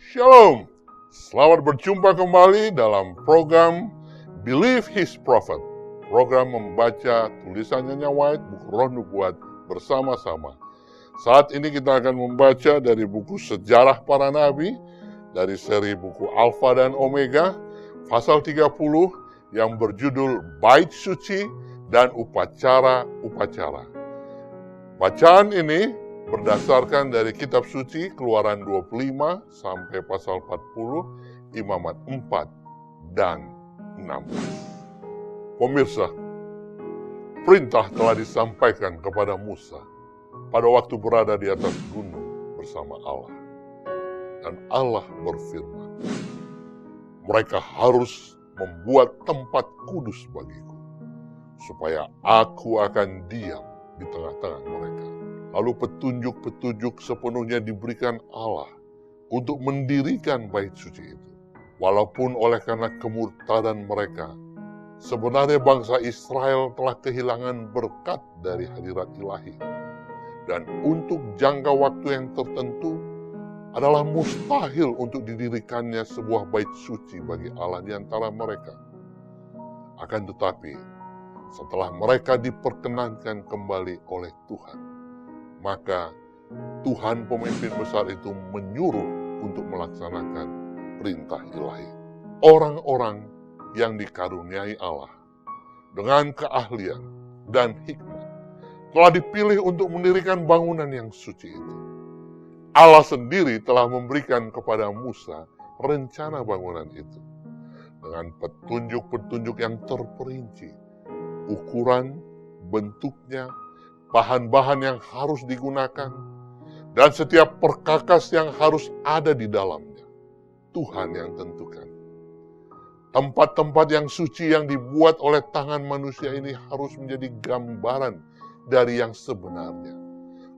Shalom, selamat berjumpa kembali dalam program Believe His Prophet. Program membaca tulisan Nyonya White, buku Roh Nubuat bersama-sama. Saat ini kita akan membaca dari buku Sejarah Para Nabi, dari seri buku Alfa dan Omega, pasal 30 yang berjudul Bait Suci dan Upacara-Upacara. Bacaan ini berdasarkan dari kitab suci Keluaran 25 sampai pasal 40, Imamat 4 dan 16. Pemirsa, perintah telah disampaikan kepada Musa pada waktu berada di atas gunung bersama Allah. Dan Allah berfirman, mereka harus membuat tempat kudus bagiku, supaya aku akan diam di tengah-tengah mereka. Lalu petunjuk-petunjuk sepenuhnya diberikan Allah untuk mendirikan bait suci itu. Walaupun oleh karena kemurtadan mereka, sebenarnya bangsa Israel telah kehilangan berkat dari hadirat ilahi. Dan untuk jangka waktu yang tertentu, adalah mustahil untuk didirikannya sebuah bait suci bagi Allah di antara mereka. Akan tetapi, setelah mereka diperkenankan kembali oleh Tuhan, maka Tuhan pemimpin besar itu menyuruh untuk melaksanakan perintah ilahi. Orang-orang yang dikaruniai Allah dengan keahlian dan hikmat telah dipilih untuk mendirikan bangunan yang suci itu. Allah sendiri telah memberikan kepada Musa rencana bangunan itu dengan petunjuk-petunjuk yang terperinci, ukuran, bentuknya, bahan-bahan yang harus digunakan, dan setiap perkakas yang harus ada di dalamnya. Tuhan yang tentukan. Tempat-tempat yang suci yang dibuat oleh tangan manusia ini harus menjadi gambaran dari yang sebenarnya.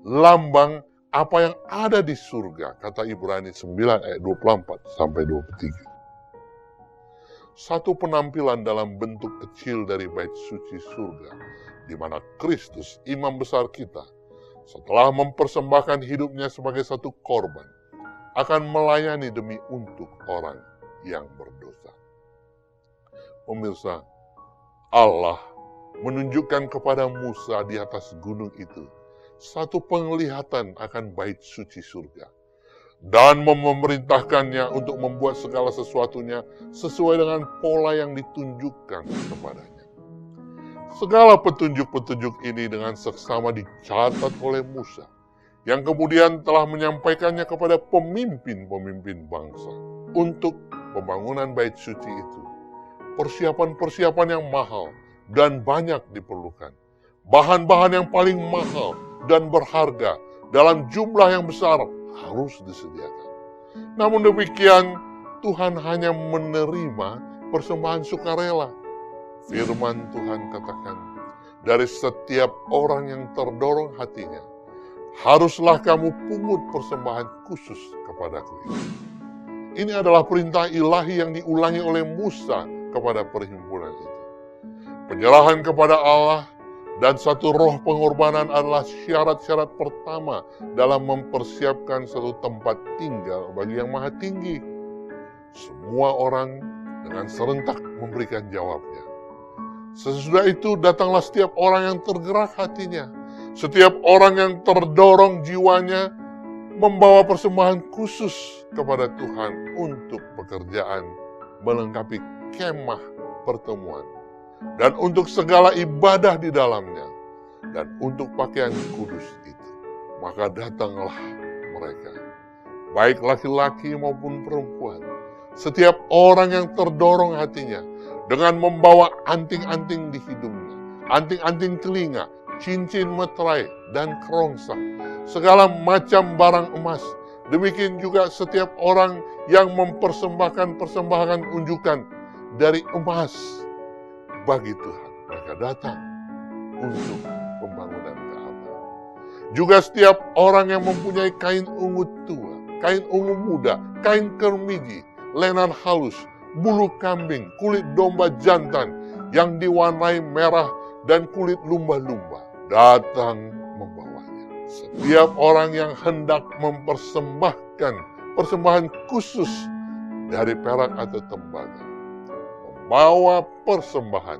Lambang apa yang ada di surga, kata Ibrani 9 ayat 24-23. Satu penampilan dalam bentuk kecil dari bait suci surga, di mana Kristus, imam besar kita, setelah mempersembahkan hidupnya sebagai satu korban, akan melayani demi untuk orang yang berdosa. Pemirsa, Allah menunjukkan kepada Musa di atas gunung itu satu penglihatan akan bait suci surga, dan memerintahkannya untuk membuat segala sesuatunya sesuai dengan pola yang ditunjukkan kepadanya. Segala petunjuk-petunjuk ini dengan seksama dicatat oleh Musa, yang kemudian telah menyampaikannya kepada pemimpin-pemimpin bangsa. Untuk pembangunan bait suci itu, persiapan-persiapan yang mahal dan banyak diperlukan. Bahan-bahan yang paling mahal dan berharga dalam jumlah yang besar harus disediakan. Namun demikian, Tuhan hanya menerima persembahan sukarela. Firman Tuhan katakan, dari setiap orang yang terdorong hatinya, haruslah kamu pungut persembahan khusus kepadaku. Ini adalah perintah ilahi yang diulangi oleh Musa kepada perhimpunan itu. Penyerahan kepada Allah dan satu roh pengorbanan adalah syarat-syarat pertama dalam mempersiapkan satu tempat tinggal bagi Yang Maha Tinggi. Semua orang dengan serentak memberikan jawabnya. Sesudah itu datanglah setiap orang yang tergerak hatinya, setiap orang yang terdorong jiwanya membawa persembahan khusus kepada Tuhan untuk pekerjaan melengkapi kemah pertemuan, dan untuk segala ibadah di dalamnya, dan untuk pakaian kudus itu. Maka datanglah mereka, baik laki-laki maupun perempuan, setiap orang yang terdorong hatinya, dengan membawa anting-anting di hidungnya, anting-anting telinga, cincin meterai, dan kerongsang, segala macam barang emas. Demikian juga setiap orang yang mempersembahkan persembahan unjukan dari emas bagi Tuhan. Mereka datang untuk pembangunan Ka'bah. Juga setiap orang yang mempunyai kain ungu tua, kain ungu muda, kain kermiji, lenan halus, bulu kambing, kulit domba jantan yang diwarnai merah, dan kulit lumba-lumba, datang membawanya. Setiap orang yang hendak mempersembahkan persembahan khusus dari perak atau tembaga. Membawa persembahan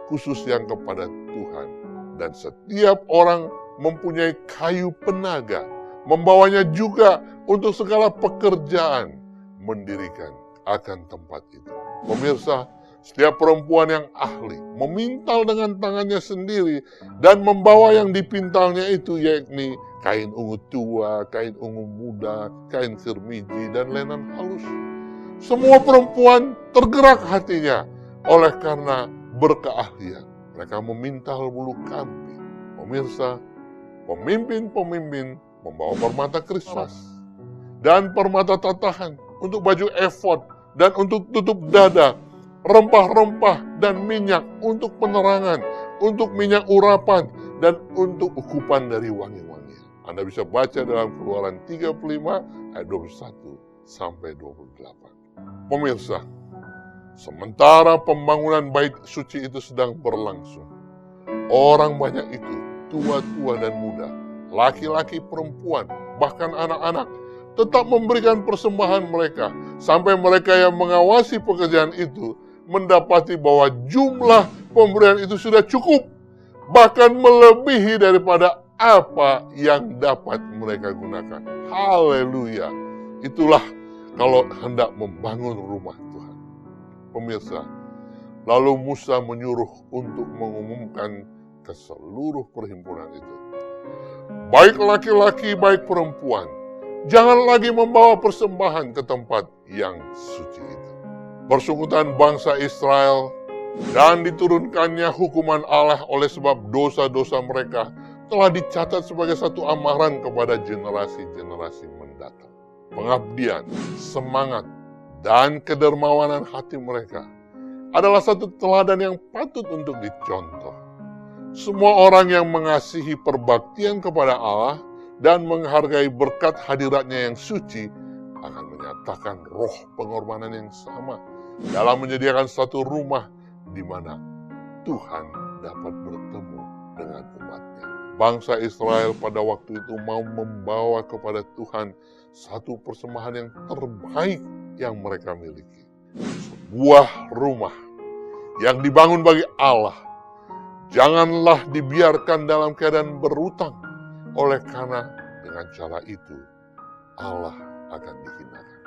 khusus yang kepada Tuhan. Dan setiap orang mempunyai kayu penaga, membawanya juga untuk segala pekerjaan mendirikan akan tempat itu. Pemirsa, setiap perempuan yang ahli memintal dengan tangannya sendiri dan membawa yang dipintalnya itu, yakni kain ungu tua, kain ungu muda, kain sirmiji, dan lenan halus. Semua perempuan tergerak hatinya oleh karena berkeahlian. Mereka memintal bulu kambing. Pemirsa, pemimpin-pemimpin membawa permata krismas dan permata tatahan untuk baju efod dan untuk tutup dada, rempah-rempah dan minyak untuk penerangan, untuk minyak urapan, dan untuk ukupan dari wangi-wangian. Anda bisa baca dalam Keluaran 35 ayat 21 sampai 28. Pemirsa, sementara pembangunan bait suci itu sedang berlangsung, orang banyak itu, tua-tua dan muda, laki-laki, perempuan, bahkan anak-anak, tetap memberikan persembahan mereka, sampai mereka yang mengawasi pekerjaan itu mendapati bahwa jumlah pemberian itu sudah cukup, bahkan melebihi daripada apa yang dapat mereka gunakan. Haleluya. Itulah kalau hendak membangun rumah Tuhan. Pemirsa, lalu Musa menyuruh untuk mengumumkan ke seluruh perhimpunan itu, baik laki-laki, baik perempuan, jangan lagi membawa persembahan ke tempat yang suci itu. Persekutuan bangsa Israel dan diturunkannya hukuman Allah oleh sebab dosa-dosa mereka telah dicatat sebagai satu amaran kepada generasi-generasi mendatang. Pengabdian, semangat, dan kedermawanan hati mereka adalah satu teladan yang patut untuk dicontoh. Semua orang yang mengasihi perbaktian kepada Allah dan menghargai berkat hadiratnya yang suci akan menyatakan roh pengorbanan yang sama dalam menyediakan satu rumah di mana Tuhan dapat bertemu dengan umatnya. Bangsa Israel pada waktu itu mau membawa kepada Tuhan satu persembahan yang terbaik yang mereka miliki. Sebuah rumah yang dibangun bagi Allah janganlah dibiarkan dalam keadaan berutang, oleh karena dengan cara itu Allah akan dihinakan.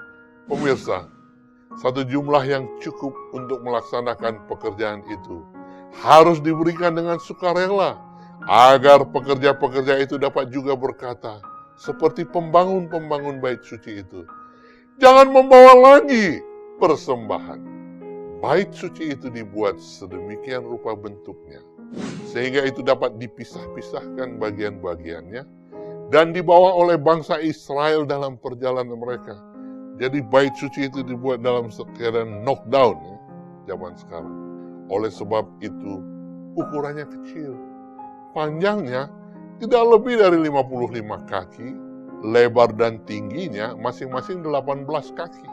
Pemirsa, satu jumlah yang cukup untuk melaksanakan pekerjaan itu harus diberikan dengan sukarela, agar pekerja-pekerja itu dapat juga berkata, seperti pembangun-pembangun bait suci itu, jangan membawa lagi persembahan. Bait suci itu dibuat sedemikian rupa bentuknya, sehingga itu dapat dipisah-pisahkan bagian-bagiannya dan dibawa oleh bangsa Israel dalam perjalanan mereka. Jadi bait suci itu dibuat dalam keadaan knockdown zaman sekarang. Oleh sebab itu ukurannya kecil, panjangnya tidak lebih dari 55 kaki, lebar dan tingginya masing-masing 18 kaki.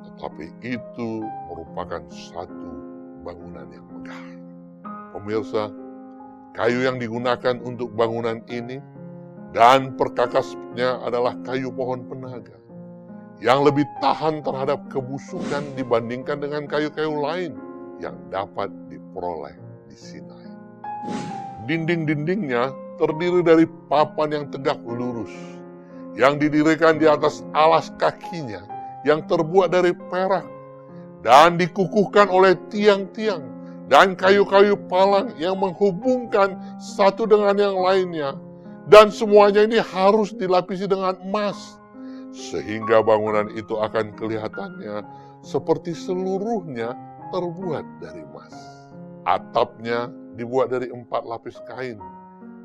Tetapi itu merupakan satu bangunan yang megah. Pemirsa, kayu yang digunakan untuk bangunan ini dan perkakasnya adalah kayu pohon penaga yang lebih tahan terhadap kebusukan dibandingkan dengan kayu-kayu lain yang dapat diperoleh di Sinai. Dinding-dindingnya terdiri dari papan yang tegak lurus, yang didirikan di atas alas kakinya, yang terbuat dari perak, dan dikukuhkan oleh tiang-tiang dan kayu-kayu palang yang menghubungkan satu dengan yang lainnya. Dan semuanya ini harus dilapisi dengan emas, sehingga bangunan itu akan kelihatannya seperti seluruhnya terbuat dari emas. Atapnya dibuat dari 4 lapis kain.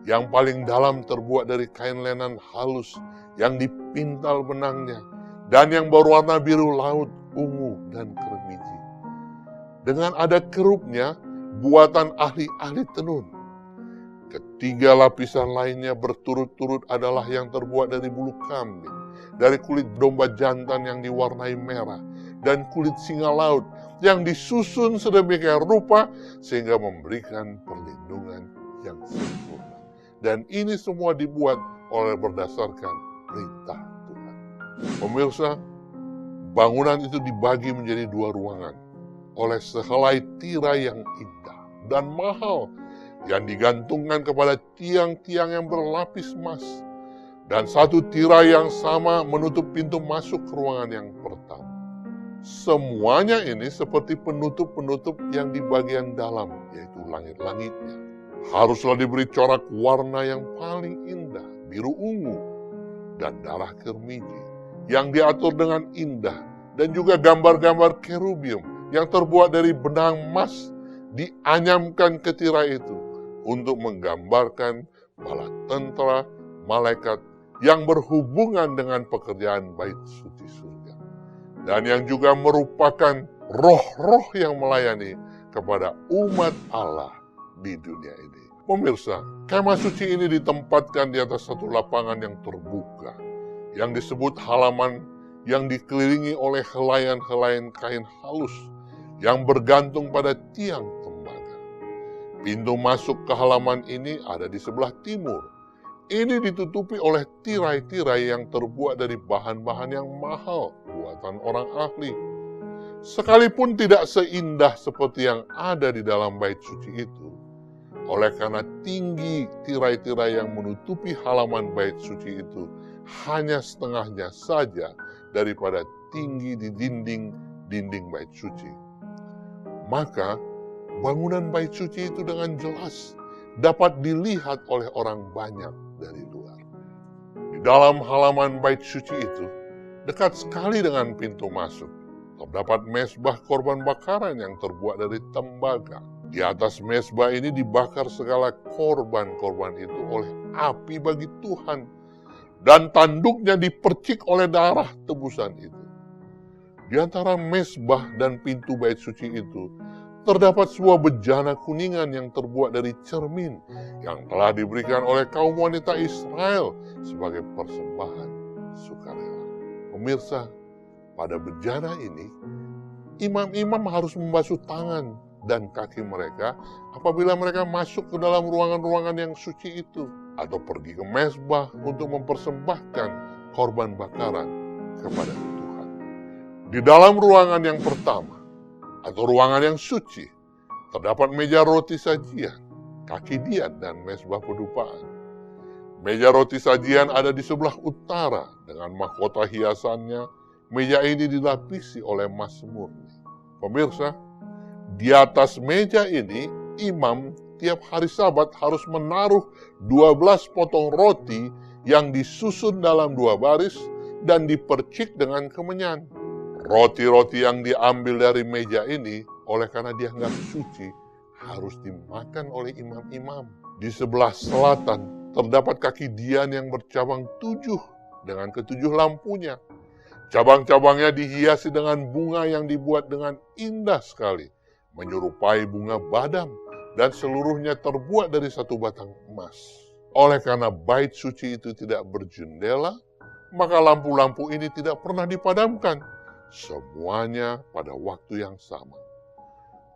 Yang paling dalam terbuat dari kain lenan halus yang dipintal benangnya, dan yang berwarna biru laut, ungu, dan kermiji. Dengan ada kerupnya, buatan ahli-ahli tenun. Ketiga lapisan lainnya berturut-turut adalah yang terbuat dari bulu kambing, dari kulit domba jantan yang diwarnai merah, dan kulit singa laut yang disusun sedemikian rupa sehingga memberikan perlindungan yang sempurna. Dan ini semua dibuat oleh berdasarkan perintah Tuhan. Pemirsa, bangunan itu dibagi menjadi 2 ruangan oleh sehelai tirai yang indah dan mahal yang digantungkan kepada tiang-tiang yang berlapis emas. Dan 1 tirai yang sama menutup pintu masuk ke ruangan yang pertama. Semuanya ini seperti penutup-penutup yang di bagian dalam, yaitu langit-langitnya. Haruslah diberi corak warna yang paling indah, biru ungu dan darah kermiji, yang diatur dengan indah, dan juga gambar-gambar kerubium yang terbuat dari benang emas dianyamkan ke tirai itu untuk menggambarkan bala tentara malaikat yang berhubungan dengan pekerjaan bait suci surga, dan yang juga merupakan roh-roh yang melayani kepada umat Allah di dunia ini. Pemirsa, kemah suci ini ditempatkan di atas satu lapangan yang terbuka, yang disebut halaman, yang dikelilingi oleh helaian-helaian kain halus yang bergantung pada tiang tembaga. Pintu masuk ke halaman ini ada di sebelah timur. Ini ditutupi oleh tirai-tirai yang terbuat dari bahan-bahan yang mahal buatan orang ahli. Sekalipun tidak seindah seperti yang ada di dalam bait suci itu, oleh karena tinggi tirai-tirai yang menutupi halaman bait suci itu hanya setengahnya saja daripada tinggi di dinding bait suci, maka bangunan bait suci itu dengan jelas dapat dilihat oleh orang banyak dari luar. Di dalam halaman bait suci itu, dekat sekali dengan pintu masuk, terdapat mezbah korban bakaran yang terbuat dari tembaga. Di atas mezbah ini dibakar segala korban-korban itu oleh api bagi Tuhan, dan tanduknya dipercik oleh darah tebusan itu. Di antara mezbah dan pintu bait suci itu, terdapat sebuah bejana kuningan yang terbuat dari cermin yang telah diberikan oleh kaum wanita Israel sebagai persembahan sukarela. Pemirsa, pada bejana ini, imam-imam harus membasuh tangan dan kaki mereka apabila mereka masuk ke dalam ruangan-ruangan yang suci itu, atau pergi ke mezbah untuk mempersembahkan korban bakaran kepada Tuhan. Di dalam ruangan yang pertama, atau ruangan yang suci, terdapat meja roti sajian, kaki dian, dan mezbah pedupaan. Meja roti sajian ada di sebelah utara dengan mahkota hiasannya. Meja ini dilapisi oleh emas murni. Pemirsa, di atas meja ini, imam tiap hari Sabat harus menaruh 12 potong roti yang disusun dalam 2 baris dan dipercik dengan kemenyan. Roti-roti yang diambil dari meja ini, oleh karena dianggap suci, harus dimakan oleh imam-imam. Di sebelah selatan terdapat kaki dian yang bercabang 7 dengan ke-7 lampunya. Cabang-cabangnya dihiasi dengan bunga yang dibuat dengan indah sekali, menyerupai bunga badam, dan seluruhnya terbuat dari 1 batang emas. Oleh karena bait suci itu tidak berjendela, maka lampu-lampu ini tidak pernah dipadamkan. Semuanya pada waktu yang sama,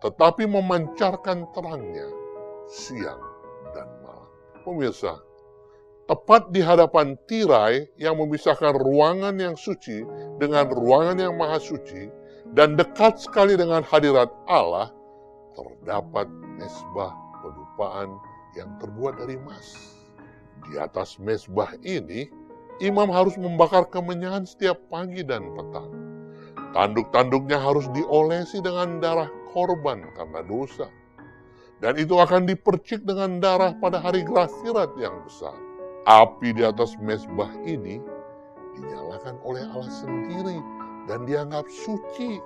tetapi memancarkan terangnya siang dan malam. Pemirsa, tepat di hadapan tirai yang memisahkan ruangan yang suci dengan ruangan yang maha suci, dan dekat sekali dengan hadirat Allah, terdapat mezbah pedupaan yang terbuat dari emas. Di atas mezbah ini, imam harus membakar kemenyan setiap pagi dan petang. Tanduk-tanduknya harus diolesi dengan darah korban karena dosa. Dan itu akan dipercik dengan darah pada hari Glashirat yang besar. Api di atas mezbah ini dinyalakan oleh Allah sendiri dan dianggap suci.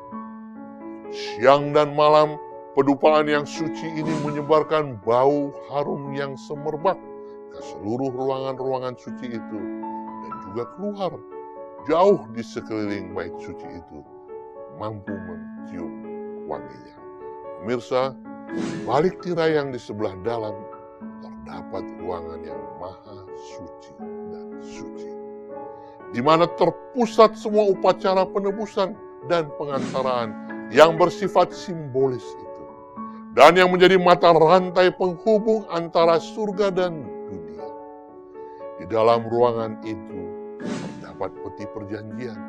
Siang dan malam, pedupaan yang suci ini menyebarkan bau harum yang semerbak ke seluruh ruangan-ruangan suci itu, dan juga keluar jauh di sekeliling bait suci itu, mampu mencium wanginya. Pemirsa, balik tirai yang di sebelah dalam terdapat ruangan yang maha suci dan suci, di mana terpusat semua upacara penebusan dan pengantaraan yang bersifat simbolis itu, dan yang menjadi mata rantai penghubung antara surga dan dunia. Di dalam ruangan itu terdapat terdapat peti perjanjian.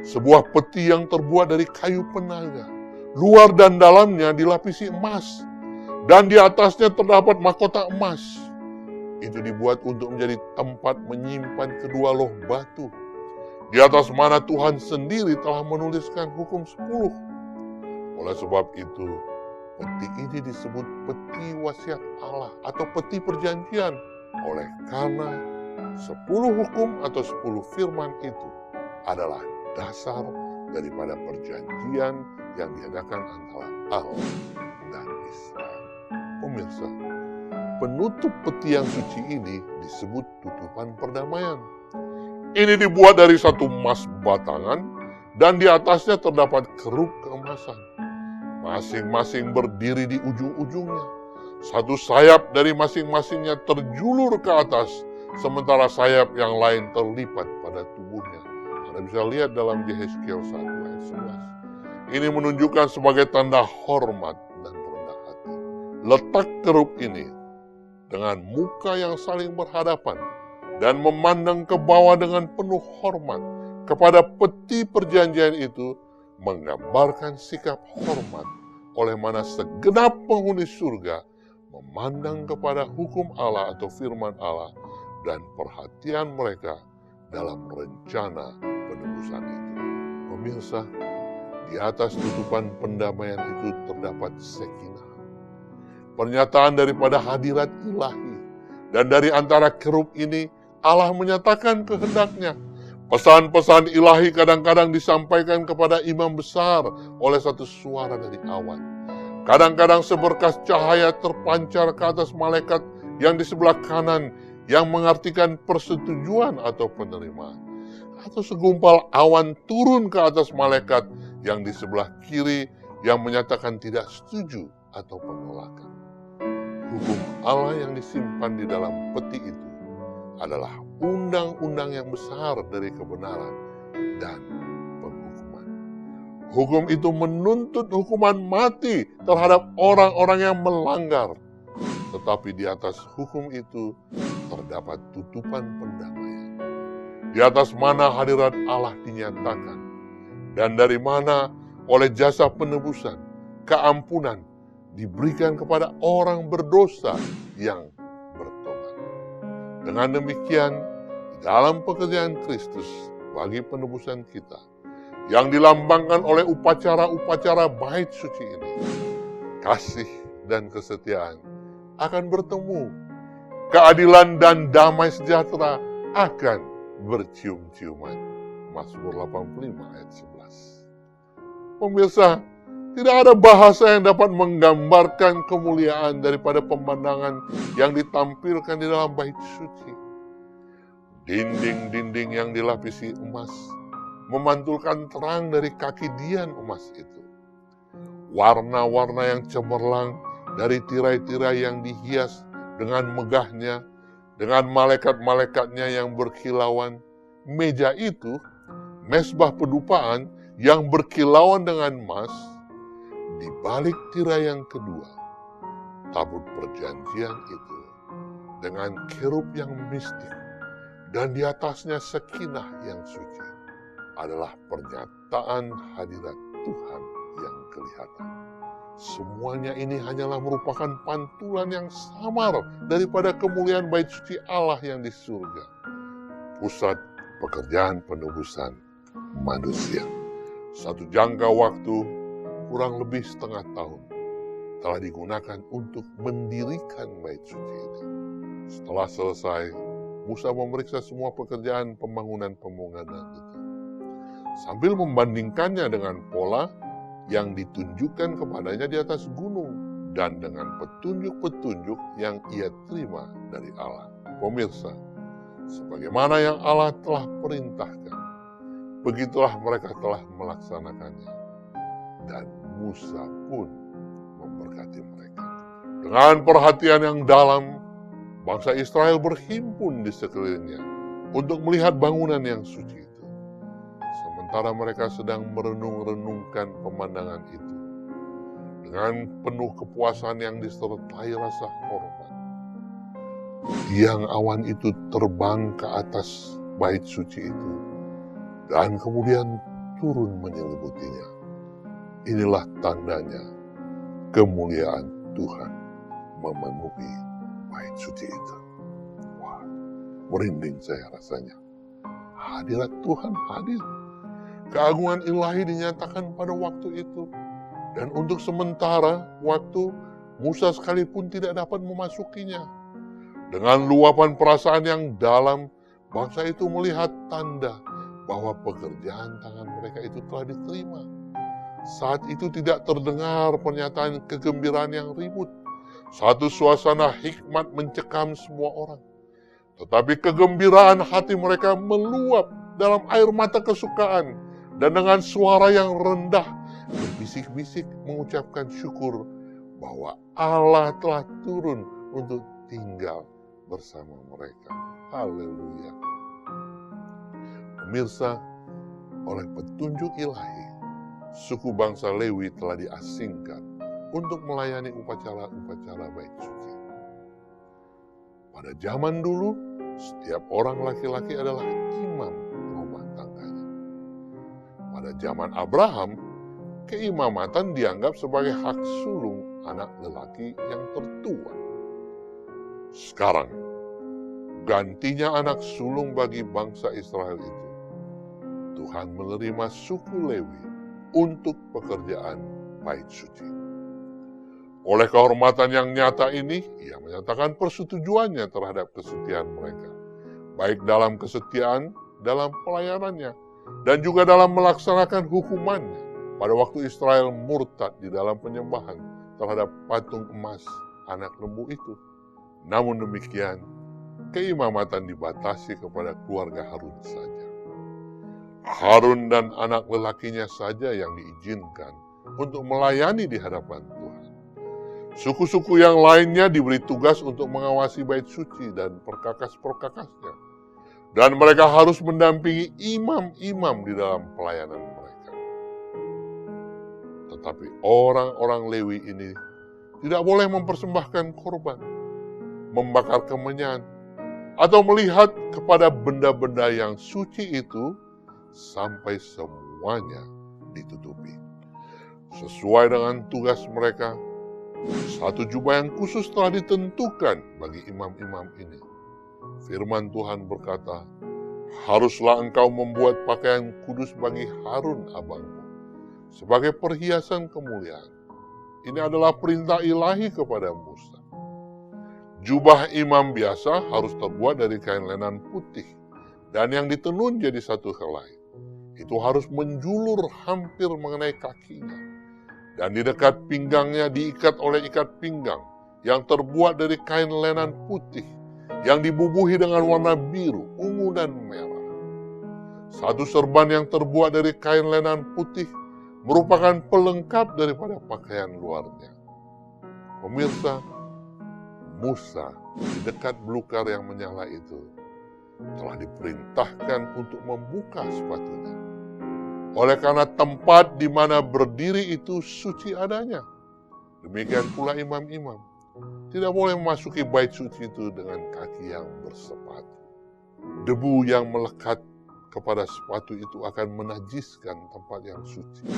Sebuah peti yang terbuat dari kayu penaga. Luar dan dalamnya dilapisi emas. Dan di atasnya terdapat mahkota emas. Itu dibuat untuk menjadi tempat menyimpan kedua loh batu. Di atas mana Tuhan sendiri telah menuliskan hukum 10. Oleh sebab itu, peti ini disebut peti wasiat Allah atau peti perjanjian. Oleh karena 10 hukum atau 10 firman itu adalah dasar daripada perjanjian yang diadakan antara Allah dan Israel. Pemirsa, penutup peti yang suci ini disebut tutupan perdamaian. Ini dibuat dari satu emas batangan dan di atasnya terdapat kerup keemasan. Masing-masing berdiri di ujung-ujungnya. Satu sayap dari masing-masingnya terjulur ke atas, sementara sayap yang lain terlipat pada tubuhnya. Anda bisa lihat dalam Yehezkiel 1 ayat 11. Ini menunjukkan sebagai tanda hormat dan rendah hati. Letak kerup ini dengan muka yang saling berhadapan dan memandang ke bawah dengan penuh hormat kepada peti perjanjian itu menggambarkan sikap hormat oleh mana segenap penghuni surga memandang kepada hukum Allah atau firman Allah dan perhatian mereka dalam rencana penebusan itu. Pemirsa, di atas tutupan pendamaian itu terdapat sekinah. Pernyataan daripada hadirat ilahi. Dan dari antara kerup ini Allah menyatakan kehendaknya. Pesan-pesan ilahi kadang-kadang disampaikan kepada imam besar oleh satu suara dari awan. Kadang-kadang seberkas cahaya terpancar ke atas malaikat yang di sebelah kanan yang mengartikan persetujuan atau penerimaan. Atau segumpal awan turun ke atas malaikat yang di sebelah kiri yang menyatakan tidak setuju atau penolakan. Hukum Allah yang disimpan di dalam peti itu adalah undang-undang yang besar dari kebenaran dan penghukuman. Hukum itu menuntut hukuman mati terhadap orang-orang yang melanggar. Tetapi di atas hukum itu terdapat tutupan pendamaian. Di atas mana hadirat Allah dinyatakan. Dan dari mana oleh jasa penebusan, keampunan diberikan kepada orang berdosa yang bertobat. Dengan demikian, dalam pekerjaan Kristus bagi penebusan kita, yang dilambangkan oleh upacara-upacara bait suci ini, kasih dan kesetiaan akan bertemu, keadilan dan damai sejahtera akan bercium-ciuman. Mazmur 85 ayat 11. Pemirsa, tidak ada bahasa yang dapat menggambarkan kemuliaan daripada pemandangan yang ditampilkan di dalam bait suci. Dinding-dinding yang dilapisi emas memantulkan terang dari kaki dian emas itu. Warna-warna yang cemerlang dari tirai-tirai yang dihias dengan megahnya, dengan malaikat-malaikatnya yang berkilauan. Meja itu, mesbah pedupaan yang berkilauan dengan emas. Di balik tirai yang kedua, tabut perjanjian itu dengan kerub yang mistik dan di atasnya sekinah yang suci adalah pernyataan hadirat Tuhan yang kelihatan. Semuanya ini hanyalah merupakan pantulan yang samar daripada kemuliaan bait suci Allah yang di surga, pusat pekerjaan penebusan manusia. Satu jangka waktu kurang lebih setengah tahun telah digunakan untuk mendirikan bait suci ini. Setelah selesai, Musa memeriksa semua pekerjaan pembangunan itu, sambil membandingkannya dengan pola yang ditunjukkan kepadanya di atas gunung dan dengan petunjuk-petunjuk yang ia terima dari Allah. Pemirsa, sebagaimana yang Allah telah perintahkan, begitulah mereka telah melaksanakannya. Dan Musa pun memberkati mereka. Dengan perhatian yang dalam, bangsa Israel berhimpun di sekelilingnya untuk melihat bangunan yang suci itu. Sementara mereka sedang merenung-renungkan pemandangan itu, dengan penuh kepuasan yang disertai rasa hormat, tiang awan itu terbang ke atas bait suci itu dan kemudian turun menyelibutinya. Inilah tandanya kemuliaan Tuhan memenuhi bait suci itu. Wah, merinding saya rasanya. Hadirat Tuhan hadir. Keagungan ilahi dinyatakan pada waktu itu. Dan untuk sementara waktu, Musa sekalipun tidak dapat memasukinya. Dengan luapan perasaan yang dalam, bangsa itu melihat tanda bahwa pekerjaan tangan mereka itu telah diterima. Saat itu tidak terdengar pernyataan kegembiraan yang ribut. Satu suasana hikmat mencekam semua orang. Tetapi kegembiraan hati mereka meluap dalam air mata kesukaan. Dan dengan suara yang rendah, berbisik-bisik mengucapkan syukur bahwa Allah telah turun untuk tinggal bersama mereka. Haleluya. Pemirsa, oleh petunjuk ilahi, suku bangsa Lewi telah diasingkan untuk melayani upacara-upacara bait suci. Pada zaman dulu, setiap orang laki-laki adalah imam rumah tangganya. Pada zaman Abraham, keimamatan dianggap sebagai hak sulung anak lelaki yang tertua. Sekarang, gantinya anak sulung bagi bangsa Israel itu, Tuhan menerima suku Lewi untuk pekerjaan bait suci. Oleh kehormatan yang nyata ini, ia menyatakan persetujuannya terhadap kesetiaan mereka, baik dalam kesetiaan dalam pelayanannya, dan juga dalam melaksanakan hukumannya pada waktu Israel murtad di dalam penyembahan terhadap patung emas anak lembu itu. Namun demikian, keimamatan dibatasi kepada keluarga Harun saja. Harun dan anak lelakinya saja yang diizinkan untuk melayani di hadapan Tuhan. Suku-suku yang lainnya diberi tugas untuk mengawasi bait suci dan perkakas-perkakasnya. Dan mereka harus mendampingi imam-imam di dalam pelayanan mereka. Tetapi orang-orang Lewi ini tidak boleh mempersembahkan korban, membakar kemenyan, atau melihat kepada benda-benda yang suci itu sampai semuanya ditutupi. Sesuai dengan tugas mereka, satu jubah yang khusus telah ditentukan bagi imam-imam ini. Firman Tuhan berkata, haruslah engkau membuat pakaian kudus bagi Harun abangmu sebagai perhiasan kemuliaan. Ini adalah perintah ilahi kepada Musa. Jubah imam biasa harus terbuat dari kain lenan putih dan yang ditenun jadi satu helai. Itu harus menjulur hampir mengenai kakinya. Dan di dekat pinggangnya diikat oleh ikat pinggang yang terbuat dari kain lenan putih yang dibubuhi dengan warna biru, ungu, dan merah. Satu serban yang terbuat dari kain lenan putih merupakan pelengkap daripada pakaian luarnya. Pemirsa, Musa di dekat belukar yang menyala itu telah diperintahkan untuk membuka sepatunya. Oleh karena tempat di mana berdiri itu suci adanya. Demikian pula imam-imam tidak boleh memasuki bait suci itu dengan kaki yang bersepatu. Debu yang melekat kepada sepatu itu akan menajiskan tempat yang suci.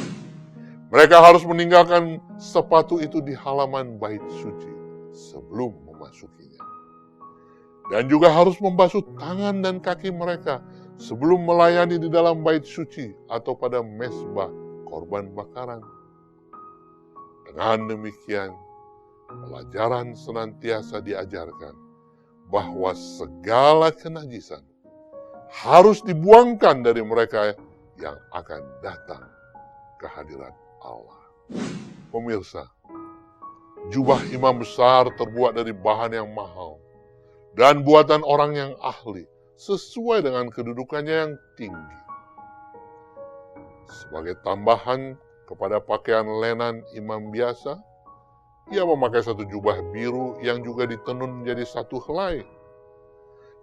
Mereka harus meninggalkan sepatu itu di halaman bait suci sebelum memasukinya. Dan juga harus membasuh tangan dan kaki mereka sebelum melayani di dalam bait suci atau pada mezbah korban bakaran. Dengan demikian, pelajaran senantiasa diajarkan bahwa segala kenajisan harus dibuangkan dari mereka yang akan datang ke hadirat Allah. Pemirsa, jubah imam besar terbuat dari bahan yang mahal dan buatan orang yang ahli sesuai dengan kedudukannya yang tinggi. Sebagai tambahan kepada pakaian lenan imam biasa, ia memakai satu jubah biru yang juga ditenun menjadi satu helai.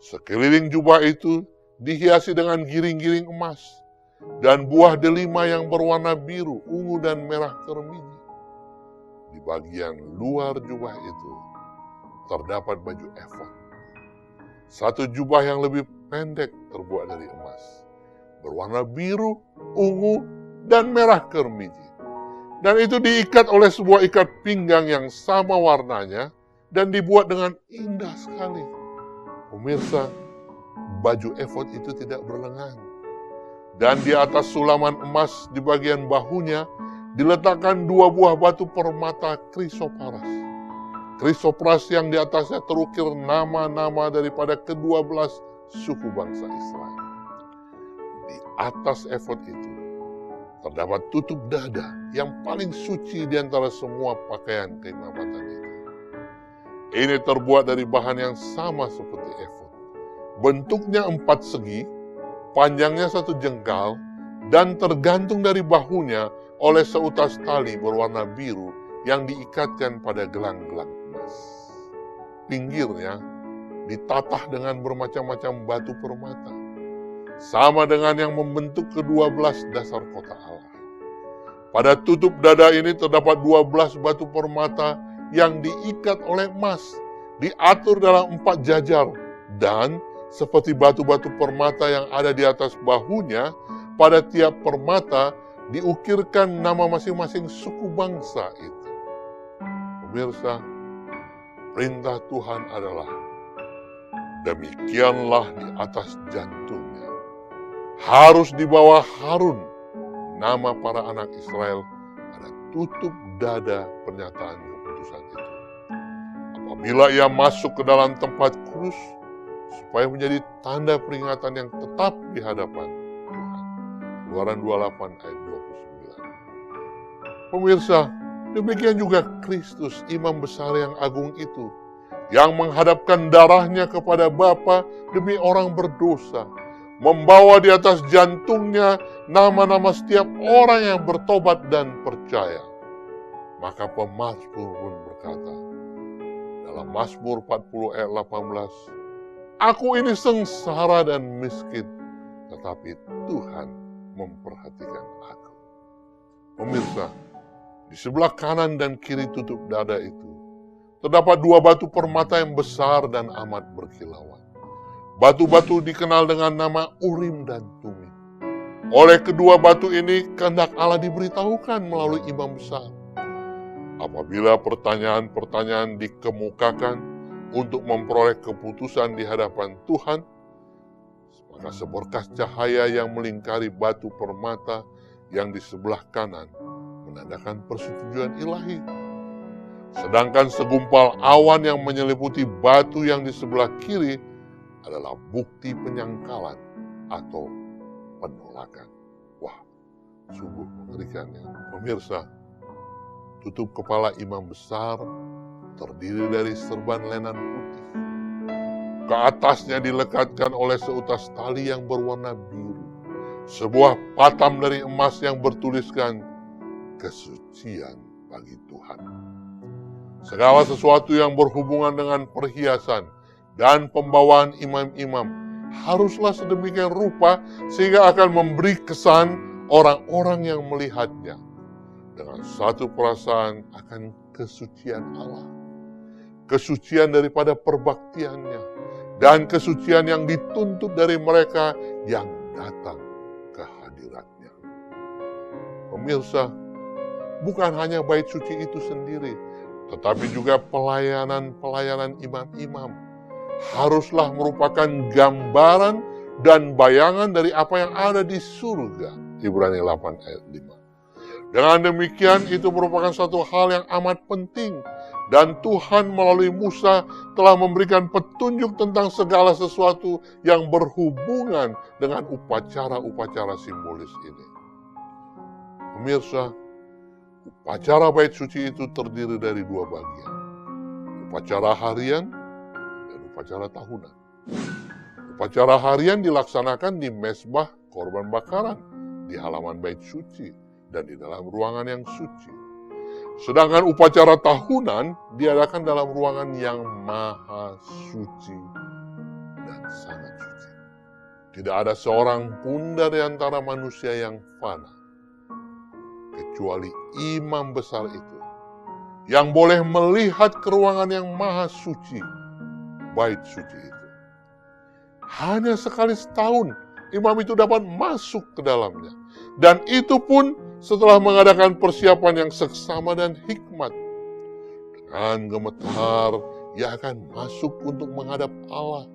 Sekeliling jubah itu dihiasi dengan giring-giring emas dan buah delima yang berwarna biru, ungu, dan merah kermiji. Di bagian luar jubah itu terdapat baju efod. Satu jubah yang lebih pendek terbuat dari emas. berwarna biru, ungu, dan merah kermiji. Dan itu diikat oleh sebuah ikat pinggang yang sama warnanya dan dibuat dengan indah sekali. Pemirsa, baju efod itu tidak berlengan. Dan di atas sulaman emas di bagian bahunya diletakkan 2 buah batu permata krisoparas. Krisoparas yang di atasnya terukir nama-nama daripada ke-12 suku bangsa Israel. Di atas efod itu terdapat tutup dada yang paling suci di antara semua pakaian keimamatan itu. Ini terbuat dari bahan yang sama seperti efod. Bentuknya 4 segi, panjangnya 1 jengkal, dan tergantung dari bahunya oleh seutas tali berwarna biru yang diikatkan pada gelang-gelang emas. Pinggirnya ditatah dengan bermacam-macam batu permata, sama dengan yang membentuk ke-12 dasar kota Allah. Pada tutup dada ini terdapat 12 batu permata yang diikat oleh emas, diatur dalam 4 jajar, dan seperti batu-batu permata yang ada di atas bahunya, pada tiap permata diukirkan nama masing-masing suku bangsa itu. Pemirsa, perintah Tuhan adalah, demikianlah di atas jantungnya harus dibawa Harun nama para anak Israel pada tutup dada pernyataan keputusan itu. Apabila ia masuk ke dalam tempat kudus, supaya menjadi tanda peringatan yang tetap di hadapan Tuhan. Keluaran 28 ayat 29. Pemirsa, demikian juga Kristus, imam besar yang agung itu, yang menghadapkan darahnya kepada Bapa demi orang berdosa, membawa di atas jantungnya nama-nama setiap orang yang bertobat dan percaya. Maka pemazmur pun berkata, dalam Mazmur 40 ayat 18, "Aku ini sengsara dan miskin, tetapi Tuhan memperhatikan aku." Pemirsa, di sebelah kanan dan kiri tutup dada itu, terdapat 2 batu permata yang besar dan amat berkilauan. Batu-batu dikenal dengan nama Urim dan Tumim. Oleh kedua batu ini, kehendak Allah diberitahukan melalui imam besar. Apabila pertanyaan-pertanyaan dikemukakan untuk memperoleh keputusan di hadapan Tuhan, maka seberkas cahaya yang melingkari batu permata yang di sebelah kanan menandakan persetujuan ilahi. Sedangkan segumpal awan yang menyelimuti batu yang di sebelah kiri adalah bukti penyangkalan atau penolakan. Wah, sungguh mengerikan ya. Pemirsa, tutup kepala imam besar terdiri dari serban lenan putih. Ke atasnya dilekatkan oleh seutas tali yang berwarna biru, sebuah patam dari emas yang bertuliskan kesucian bagi Tuhan. Segala sesuatu yang berhubungan dengan perhiasan dan pembawaan imam-imam haruslah sedemikian rupa sehingga akan memberi kesan orang-orang yang melihatnya dengan satu perasaan akan kesucian Allah, kesucian daripada perbaktiannya, dan kesucian yang dituntut dari mereka yang datang ke hadiratnya. Pemirsa, bukan hanya bait suci itu sendiri, tetapi juga pelayanan-pelayanan imam-imam haruslah merupakan gambaran dan bayangan dari apa yang ada di surga. Ibrani 8 ayat 5. Dengan demikian, itu merupakan satu hal yang amat penting, dan Tuhan melalui Musa telah memberikan petunjuk tentang segala sesuatu yang berhubungan dengan upacara-upacara simbolis ini. Pemirsa, upacara bait suci itu terdiri dari 2 bagian, upacara harian dan upacara tahunan. Upacara harian dilaksanakan di mezbah korban bakaran, di halaman bait suci, dan di dalam ruangan yang suci. Sedangkan upacara tahunan diadakan dalam ruangan yang maha suci dan sangat suci. Tidak ada seorang pun dari antara manusia yang fana, kecuali imam besar itu, yang boleh melihat ke ruangan yang maha suci, bait suci itu. Hanya sekali setahun imam itu dapat masuk ke dalamnya. Dan itu pun setelah mengadakan persiapan yang seksama dan hikmat. Dengan gemetar, ia akan masuk untuk menghadap Allah.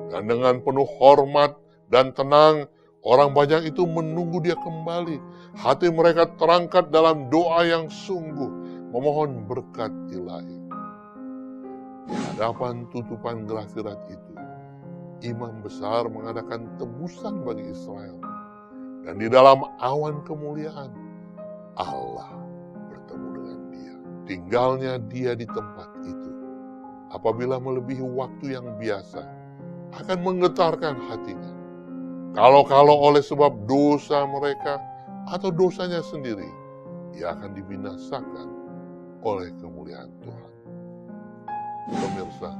Dan dengan penuh hormat dan tenang, orang banyak itu menunggu dia kembali. Hati mereka terangkat dalam doa yang sungguh, memohon berkat ilahi. Di hadapan tutupan Gelafirat itu, imam besar mengadakan tebusan bagi Israel. Dan di dalam awan kemuliaan, Allah bertemu dengan dia. Tinggalnya dia di tempat itu, apabila melebihi waktu yang biasa, akan menggetarkan hatinya. Kalau oleh sebab dosa mereka atau dosanya sendiri, ia akan dibinasakan oleh kemuliaan Tuhan. Pemirsa,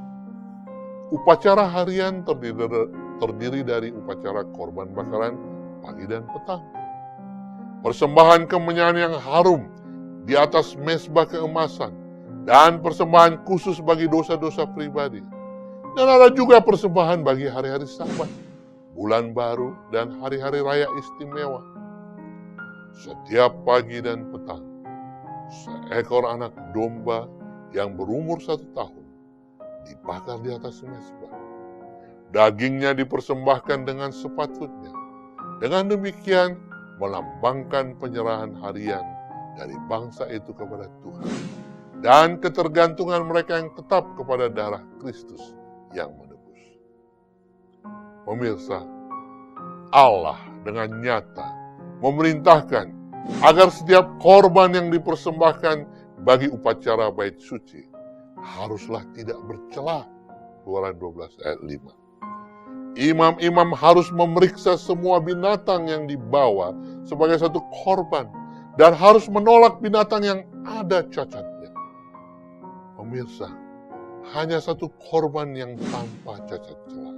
upacara harian terdiri dari upacara korban bakaran pagi dan petang. Persembahan kemenyan yang harum di atas mezbah keemasan, dan persembahan khusus bagi dosa-dosa pribadi. Dan ada juga persembahan bagi hari-hari Sabat, bulan baru, dan hari-hari raya istimewa. Setiap pagi dan petang, seekor anak domba yang berumur 1 tahun dibakar di atas mezbah. Dagingnya dipersembahkan dengan sepatutnya. Dengan demikian, melambangkan penyerahan harian dari bangsa itu kepada Tuhan, dan ketergantungan mereka yang tetap kepada darah Kristus yang menebus. Pemirsa, Allah dengan nyata memerintahkan agar setiap korban yang dipersembahkan bagi upacara bait suci haruslah tidak bercela. Keluaran 12 ayat 5. Imam-imam harus memeriksa semua binatang yang dibawa sebagai satu korban, dan harus menolak binatang yang ada cacatnya. Pemirsa, hanya satu korban yang tanpa cacat celah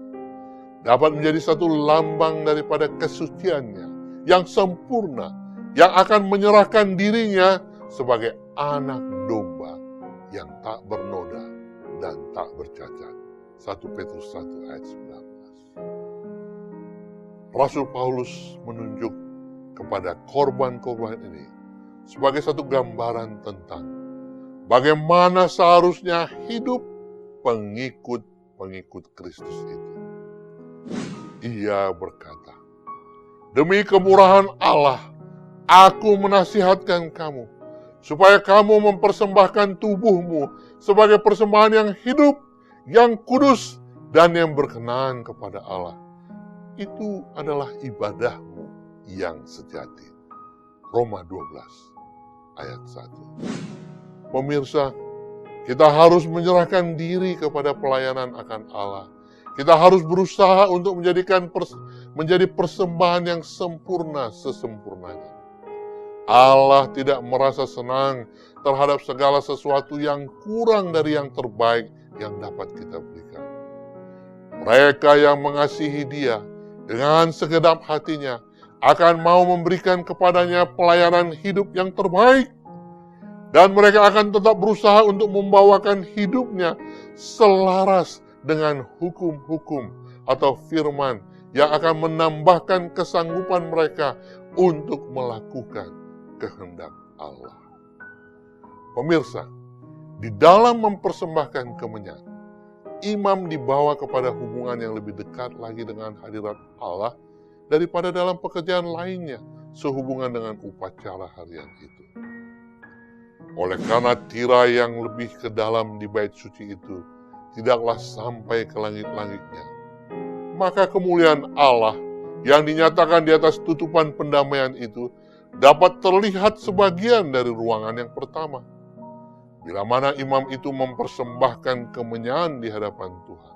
dapat menjadi satu lambang daripada kesuciannya yang sempurna, yang akan menyerahkan dirinya sebagai anak domba yang tak bernoda dan tak bercacat. 1 Petrus 1 ayat 19. Rasul Paulus menunjuk kepada korban-korban ini sebagai satu gambaran tentang bagaimana seharusnya hidup pengikut-pengikut Kristus itu. Ia berkata, "Demi kemurahan Allah, aku menasihatkan kamu, supaya kamu mempersembahkan tubuhmu sebagai persembahan yang hidup, yang kudus, dan yang berkenan kepada Allah. Itu adalah ibadahmu yang sejati." Roma 12 ayat 1. Pemirsa, kita harus menyerahkan diri kepada pelayanan akan Allah. Kita harus berusaha untuk menjadi persembahan yang sempurna sesempurnanya. Allah tidak merasa senang terhadap segala sesuatu yang kurang dari yang terbaik yang dapat kita berikan. Mereka yang mengasihi Dia dengan segenap hatinya akan mau memberikan kepadanya pelayanan hidup yang terbaik. Dan mereka akan tetap berusaha untuk membawakan hidupnya selaras dengan hukum-hukum atau firman yang akan menambahkan kesanggupan mereka untuk melakukan kehendak Allah. Pemirsa, di dalam mempersembahkan kemenyan, imam dibawa kepada hubungan yang lebih dekat lagi dengan hadirat Allah daripada dalam pekerjaan lainnya sehubungan dengan upacara harian itu. Oleh karena tirai yang lebih ke dalam di bait suci itu tidaklah sampai ke langit-langitnya, maka kemuliaan Allah yang dinyatakan di atas tutupan pendamaian itu dapat terlihat sebagian dari ruangan yang pertama. Bila mana imam itu mempersembahkan kemenyan di hadapan Tuhan,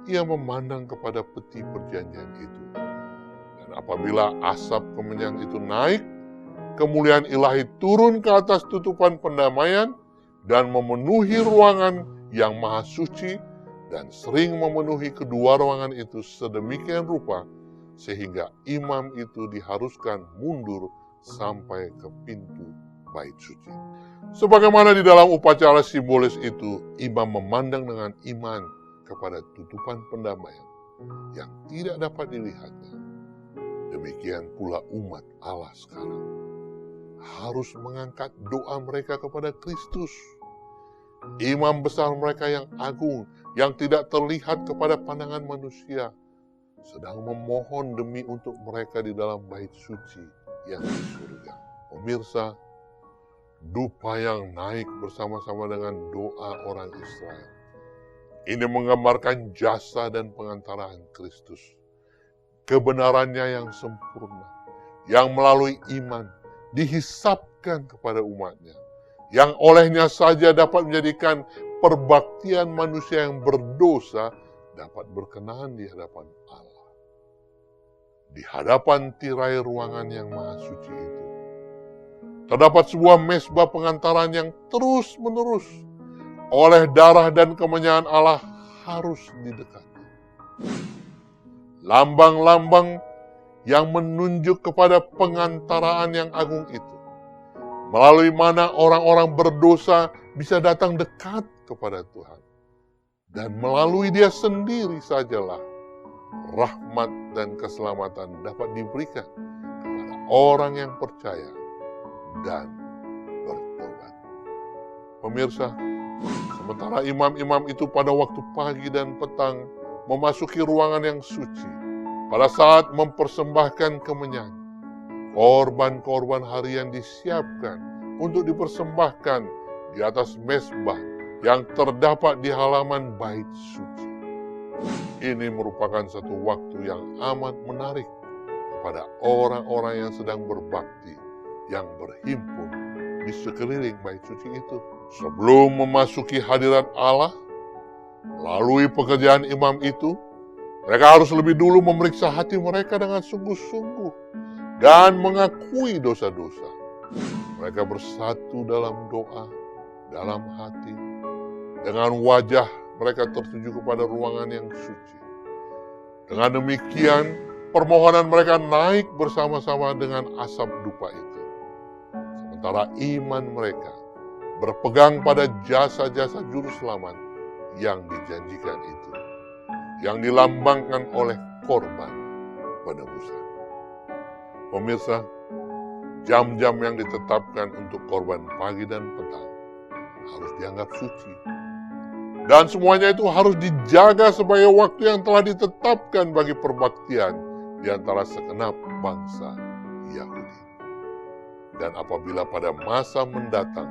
ia memandang kepada peti perjanjian itu. Dan apabila asap kemenyan itu naik, kemuliaan ilahi turun ke atas tutupan pendamaian dan memenuhi ruangan yang maha suci, dan sering memenuhi kedua ruangan itu sedemikian rupa sehingga imam itu diharuskan mundur sampai ke pintu bait suci. Sebagaimana di dalam upacara simbolis itu, imam memandang dengan iman kepada tutupan pendamaian yang tidak dapat dilihatnya. Demikian pula umat Allah sekarang harus mengangkat doa mereka kepada Kristus, imam besar mereka yang agung, yang tidak terlihat kepada pandangan manusia, sedang memohon demi untuk mereka di dalam bait suci yang di surga. Pemirsa, dupa yang naik bersama-sama dengan doa orang Israel ini menggambarkan jasa dan pengantaraan Kristus, kebenarannya yang sempurna, yang melalui iman dihisapkan kepada umatnya, yang olehnya saja dapat menjadikan perbaktian manusia yang berdosa dapat berkenan di hadapan Allah. Di hadapan tirai ruangan yang maha suci itu, terdapat sebuah mezbah pengantaran yang terus-menerus oleh darah dan kemenyan Allah harus didekati. Lambang-lambang yang menunjuk kepada pengantaraan yang agung itu, melalui mana orang-orang berdosa bisa datang dekat kepada Tuhan. Dan melalui Dia sendiri sajalah rahmat dan keselamatan dapat diberikan kepada orang yang percaya dan bertobat. Pemirsa, sementara imam-imam itu pada waktu pagi dan petang memasuki ruangan yang suci, pada saat mempersembahkan kemenyan, korban-korban harian disiapkan untuk dipersembahkan di atas mezbah yang terdapat di halaman bait suci. Ini merupakan satu waktu yang amat menarik kepada orang-orang yang sedang berbakti, yang berhimpun di sekeliling bait suci itu. Sebelum memasuki hadirat Allah, melalui pekerjaan imam itu, mereka harus lebih dulu memeriksa hati mereka dengan sungguh-sungguh dan mengakui dosa-dosa. Mereka bersatu dalam doa, dalam hati, dengan wajah mereka tertuju kepada ruangan yang suci. Dengan demikian, permohonan mereka naik bersama-sama dengan asap dupa itu. Sementara iman mereka berpegang pada jasa-jasa juru selamat yang dijanjikan itu, yang dilambangkan oleh korban penebusan. Pemirsa, jam-jam yang ditetapkan untuk korban pagi dan petang harus dianggap suci. Dan semuanya itu harus dijaga sebagai waktu yang telah ditetapkan bagi perbaktian di antara segenap bangsa Yahudi. Dan apabila pada masa mendatang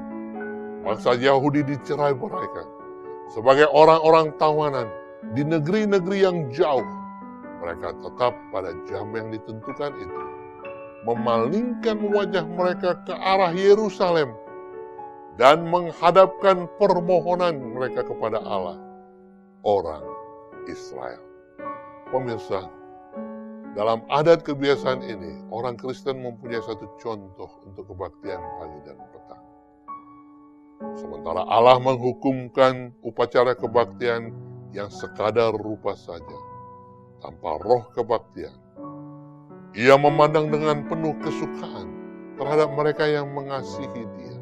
bangsa Yahudi dicerai-beraikan sebagai orang-orang tawanan di negeri-negeri yang jauh, mereka tetap pada jam yang ditentukan itu memalingkan wajah mereka ke arah Yerusalem dan menghadapkan permohonan mereka kepada Allah, orang Israel. Pemirsa, dalam adat kebiasaan ini, orang Kristen mempunyai satu contoh untuk kebaktian pagi dan petang. Sementara Allah menghukumkan upacara kebaktian yang sekadar rupa saja, tanpa roh kebaktian. Ia memandang dengan penuh kesukaan terhadap mereka yang mengasihi Dia,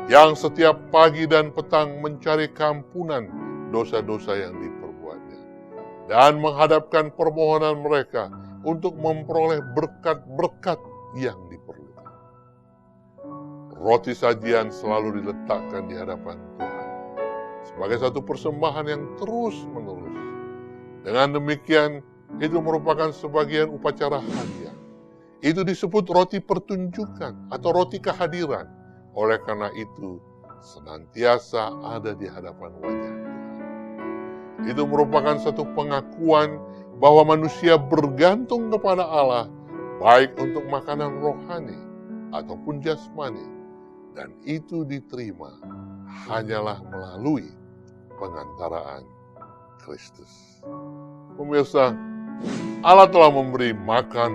yang setiap pagi dan petang mencari kampunan dosa-dosa yang diperbuatnya, dan menghadapkan permohonan mereka untuk memperoleh berkat-berkat yang diperlukan. Roti sajian selalu diletakkan di hadapan Tuhan sebagai satu persembahan yang terus-menerus. Dengan demikian, itu merupakan sebagian upacara harian. Itu disebut roti pertunjukan atau roti kehadiran. Oleh karena itu, senantiasa ada di hadapan wajah Tuhan. Itu merupakan satu pengakuan bahwa manusia bergantung kepada Allah, baik untuk makanan rohani ataupun jasmani, dan itu diterima hanyalah melalui pengantaraan Kristus. Pemirsa, Allah telah memberi makan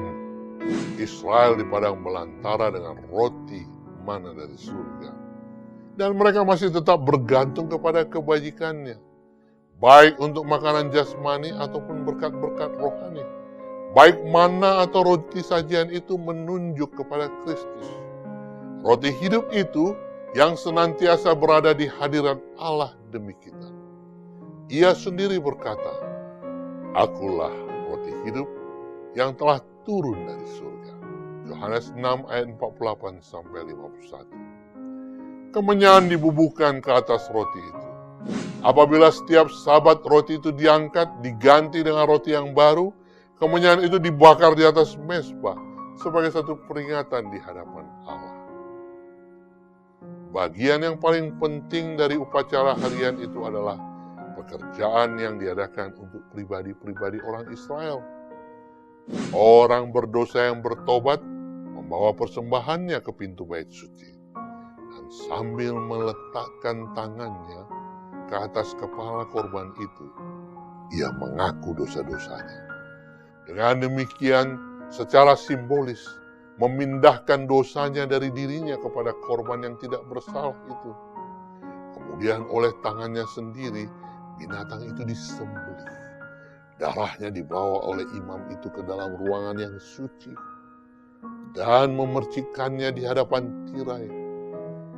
Israel di padang belantara dengan roti mana dari surga. Dan mereka masih tetap bergantung kepada kebajikannya, baik untuk makanan jasmani ataupun berkat-berkat rohani. Baik mana atau roti sajian itu menunjuk kepada Kristus. Roti hidup itu yang senantiasa berada di hadirat Allah demi kita. Ia sendiri berkata, "Akulah roti hidup yang telah turun dari surga. Yohanes 6 ayat 48 sampai 51. Kemenyan dibubuhkan ke atas roti itu. Apabila setiap Sabat roti itu diangkat, diganti dengan roti yang baru, kemenyan itu dibakar di atas mezbah sebagai satu peringatan di hadapan Allah. Bagian yang paling penting dari upacara harian itu adalah pekerjaan yang diadakan untuk pribadi-pribadi orang Israel. Orang berdosa yang bertobat membawa persembahannya ke pintu bait suci, dan sambil meletakkan tangannya ke atas kepala korban itu, ia mengaku dosa-dosanya. Dengan demikian, secara simbolis memindahkan dosanya dari dirinya kepada korban yang tidak bersalah itu. Kemudian oleh tangannya sendiri, binatang itu disembelih. Darahnya dibawa oleh imam itu ke dalam ruangan yang suci dan memercikkannya di hadapan tirai,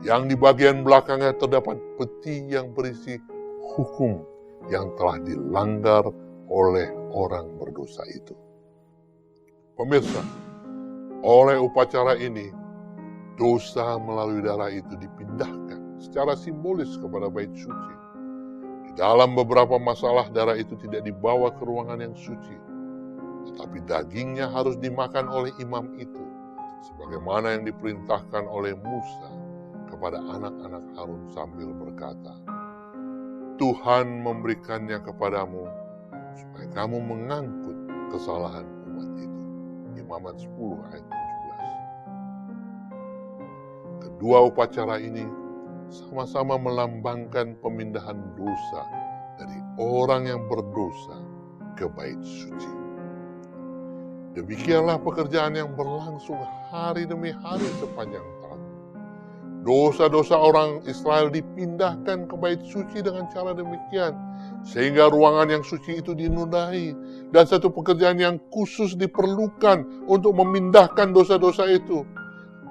yang di bagian belakangnya terdapat peti yang berisi hukum yang telah dilanggar oleh orang berdosa itu. Pemirsa, oleh upacara ini, dosa melalui darah itu dipindahkan secara simbolis kepada bait suci. Di dalam beberapa masalah, darah itu tidak dibawa ke ruangan yang suci, tetapi dagingnya harus dimakan oleh imam itu, sebagaimana yang diperintahkan oleh Musa kepada anak-anak Harun sambil berkata, Tuhan memberikannya kepadamu supaya kamu mengangkut kesalahan umat itu. Imamat 10 ayat 17. Kedua upacara ini sama-sama melambangkan pemindahan dosa dari orang yang berdosa ke bait suci. Demikianlah pekerjaan yang berlangsung hari demi hari sepanjang tahun. Dosa-dosa orang Israel dipindahkan ke bait suci dengan cara demikian, sehingga ruangan yang suci itu dinodai, dan satu pekerjaan yang khusus diperlukan untuk memindahkan dosa-dosa itu.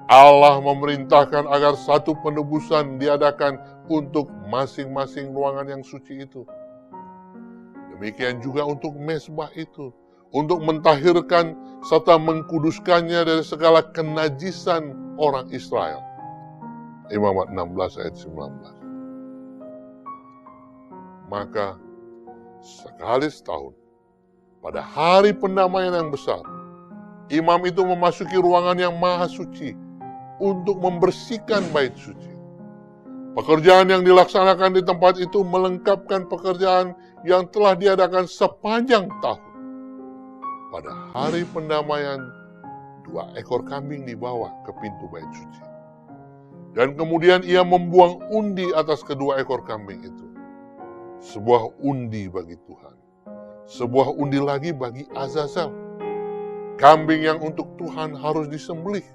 Allah memerintahkan agar satu penebusan diadakan untuk masing-masing ruangan yang suci itu. Demikian juga untuk mezbah itu, untuk mentahirkan serta mengkuduskannya dari segala kenajisan orang Israel. Imamat 16 ayat 19. Maka sekali setahun, pada hari pendamaian yang besar, imam itu memasuki ruangan yang maha suci untuk membersihkan bait suci. Pekerjaan yang dilaksanakan di tempat itu melengkapkan pekerjaan yang telah diadakan sepanjang tahun. Pada hari pendamaian, 2 ekor kambing dibawa ke pintu bait suci. Dan kemudian ia membuang undi atas kedua ekor kambing itu. Sebuah undi bagi Tuhan, sebuah undi lagi bagi Azazel. Kambing yang untuk Tuhan harus disembelih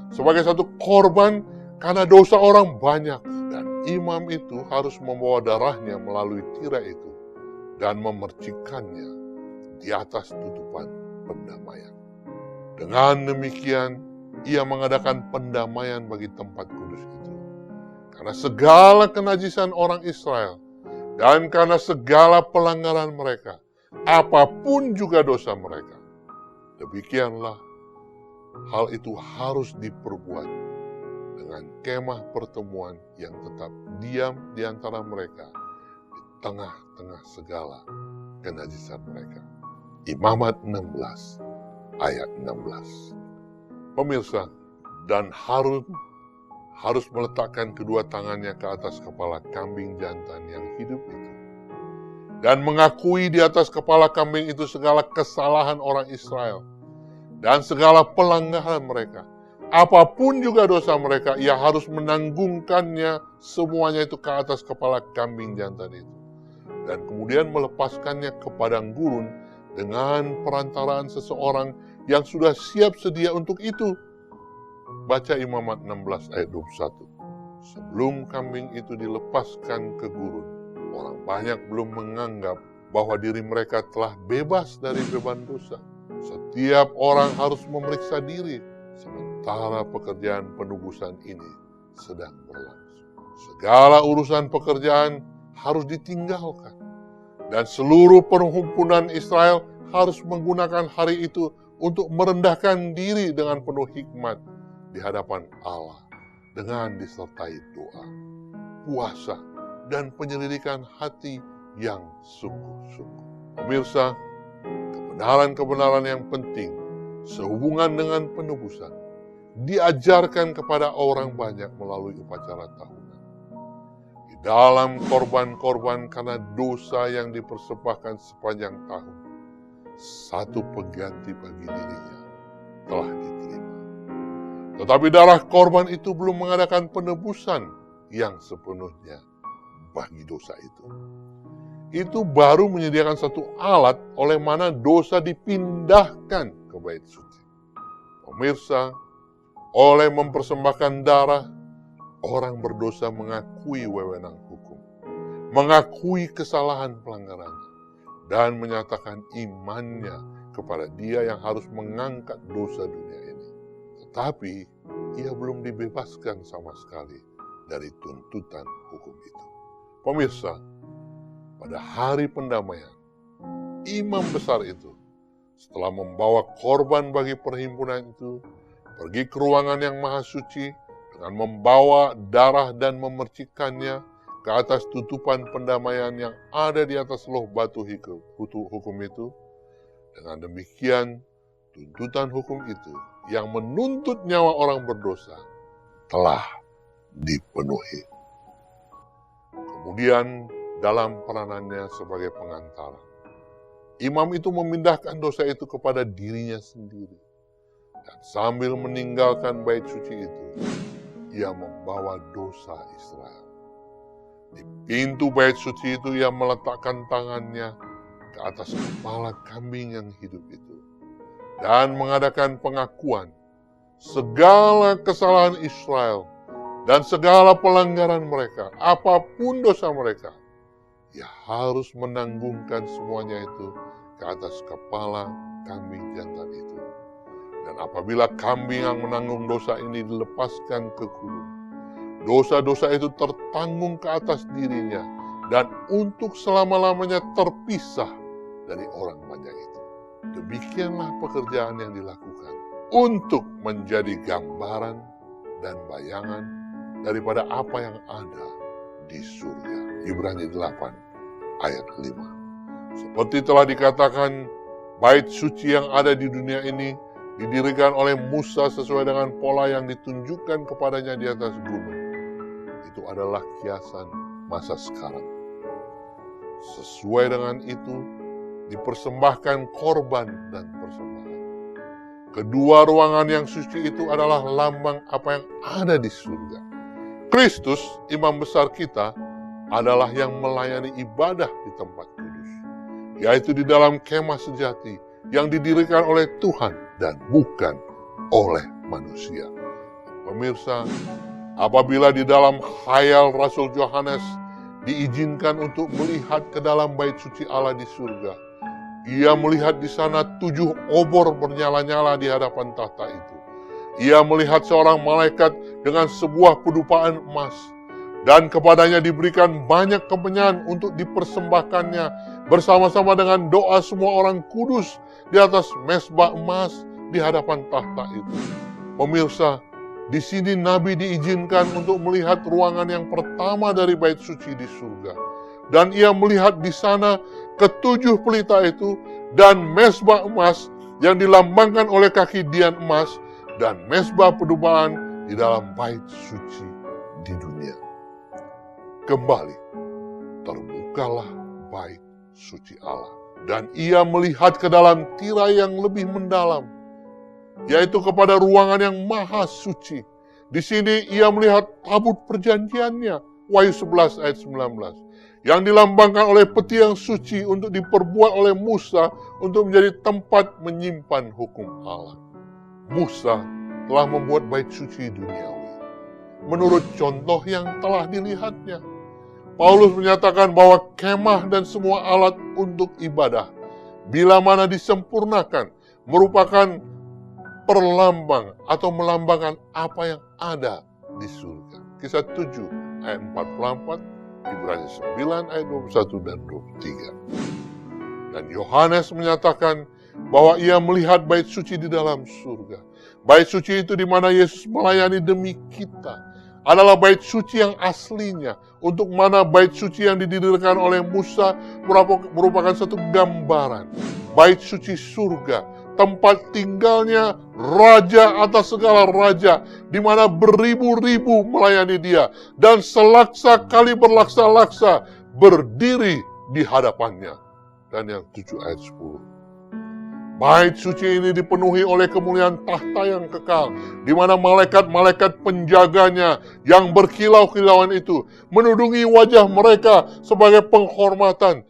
sebagai satu korban karena dosa orang banyak. Dan imam itu harus membawa darahnya melalui tirai itu dan memercikkannya di atas tutupan pendamaian. Dengan demikian, ia mengadakan pendamaian bagi tempat kudus itu. Karena segala kenajisan orang Israel dan karena segala pelanggaran mereka, apapun juga dosa mereka. Demikianlah hal itu harus diperbuat dengan kemah pertemuan yang tetap diam di antara mereka di tengah-tengah segala kenajisan mereka. Imamat 16 ayat 16. Pemirsa, dan Harun harus meletakkan kedua tangannya ke atas kepala kambing jantan yang hidup itu, dan mengakui di atas kepala kambing itu segala kesalahan orang Israel dan segala pelanggaran mereka. Apapun juga dosa mereka, ia harus menanggungkannya semuanya itu ke atas kepala kambing jantan itu. Dan kemudian melepaskannya ke padang gurun dengan perantaraan seseorang yang sudah siap sedia untuk itu. Baca Imamat 16 ayat 21. Sebelum kambing itu dilepaskan ke gurun, orang banyak belum menganggap bahwa diri mereka telah bebas dari beban dosa. Setiap orang harus memeriksa diri, sementara pekerjaan penebusan ini sedang berlangsung. Segala urusan pekerjaan harus ditinggalkan, dan seluruh perhimpunan Israel harus menggunakan hari itu untuk merendahkan diri dengan penuh hikmat di hadapan Allah dengan disertai doa, puasa, dan penyelidikan hati yang sungguh-sungguh. Pemirsa, kebenaran-kebenaran yang penting sehubungan dengan penebusan diajarkan kepada orang banyak melalui upacara tahunan. Di dalam korban-korban karena dosa yang dipersembahkan sepanjang tahun, satu pengganti bagi dirinya telah diterima. Tetapi darah korban itu belum mengadakan penebusan yang sepenuhnya bagi dosa itu. Itu baru menyediakan satu alat oleh mana dosa dipindahkan ke bait suci. Pemirsa, oleh mempersembahkan darah, orang berdosa mengakui wewenang hukum, mengakui kesalahan pelanggarannya, dan menyatakan imannya kepada Dia yang harus mengangkat dosa dunia ini. Tetapi, ia belum dibebaskan sama sekali dari tuntutan hukum itu. Pemirsa, pada hari pendamaian, imam besar itu setelah membawa korban bagi perhimpunan itu, pergi ke ruangan yang maha suci dengan membawa darah dan memercikannya ke atas tutupan pendamaian yang ada di atas loh batu hukum itu. Dengan demikian, tuntutan hukum itu yang menuntut nyawa orang berdosa telah dipenuhi. Kemudian dalam peranannya sebagai pengantara, imam itu memindahkan dosa itu kepada dirinya sendiri. Dan sambil meninggalkan bait suci itu, ia membawa dosa Israel. Di pintu bait suci itu ia meletakkan tangannya ke atas kepala kambing yang hidup itu. Dan mengadakan pengakuan segala kesalahan Israel dan segala pelanggaran mereka, apapun dosa mereka. Ia harus menanggungkan semuanya itu ke atas kepala kambing jantan itu. Dan apabila kambing yang menanggung dosa ini dilepaskan ke gurun, dosa-dosa itu tertanggung ke atas dirinya dan untuk selama-lamanya terpisah dari orang banyak itu. Demikianlah pekerjaan yang dilakukan untuk menjadi gambaran dan bayangan daripada apa yang ada di surga. Ibrani 8 ayat 5. Seperti telah dikatakan, bait suci yang ada di dunia ini didirikan oleh Musa sesuai dengan pola yang ditunjukkan kepadanya di atas gunung. Itu adalah kiasan masa sekarang. Sesuai dengan itu, dipersembahkan korban dan persembahan. Kedua ruangan yang suci itu adalah lambang apa yang ada di surga. Kristus, imam besar kita, adalah yang melayani ibadah di tempat kudus, yaitu di dalam kemah sejati yang didirikan oleh Tuhan dan bukan oleh manusia. Pemirsa, apabila di dalam khayal Rasul Yohanes diizinkan untuk melihat ke dalam bait suci Allah di surga, ia melihat di sana 7 obor bernyala-nyala di hadapan tahta itu. Ia melihat seorang malaikat dengan sebuah pedupaan emas, dan kepadanya diberikan banyak kemenyan untuk dipersembahkannya bersama-sama dengan doa semua orang kudus di atas mezbah emas di hadapan tahta itu. Pemirsa, di sini Nabi diizinkan untuk melihat ruangan yang pertama dari bait suci di surga. Dan ia melihat di sana ke-7 pelita itu dan mezbah emas yang dilambangkan oleh kaki dian emas dan mezbah pedupaan di dalam bait suci di dunia. Kembali, terbukalah bait suci Allah. Dan ia melihat ke dalam tirai yang lebih mendalam, yaitu kepada ruangan yang maha suci. Di sini ia melihat tabut perjanjiannya, Wahyu 11 ayat 19, yang dilambangkan oleh peti yang suci untuk diperbuat oleh Musa untuk menjadi tempat menyimpan hukum Allah. Musa telah membuat bait suci duniawi menurut contoh yang telah dilihatnya. Paulus menyatakan bahwa kemah dan semua alat untuk ibadah, bila mana disempurnakan, merupakan perlambang atau melambangkan apa yang ada di surga. Kisah 7 ayat 44, Ibrani 9 ayat 21 dan 23. Dan Yohanes menyatakan bahwa ia melihat bait suci di dalam surga. Bait suci itu di mana Yesus melayani demi kita adalah bait suci yang aslinya. Untuk mana bait suci yang didirikan oleh Musa merupakan satu gambaran. Bait suci surga, tempat tinggalnya raja atas segala raja, di mana beribu-ribu melayani dia, dan selaksa kali berlaksa-laksa berdiri di hadapannya. Dan yang 7 ayat 10. Bait suci ini dipenuhi oleh kemuliaan tahta yang kekal, di mana malaikat-malaikat penjaganya yang berkilau-kilauan itu menudungi wajah mereka sebagai penghormatan.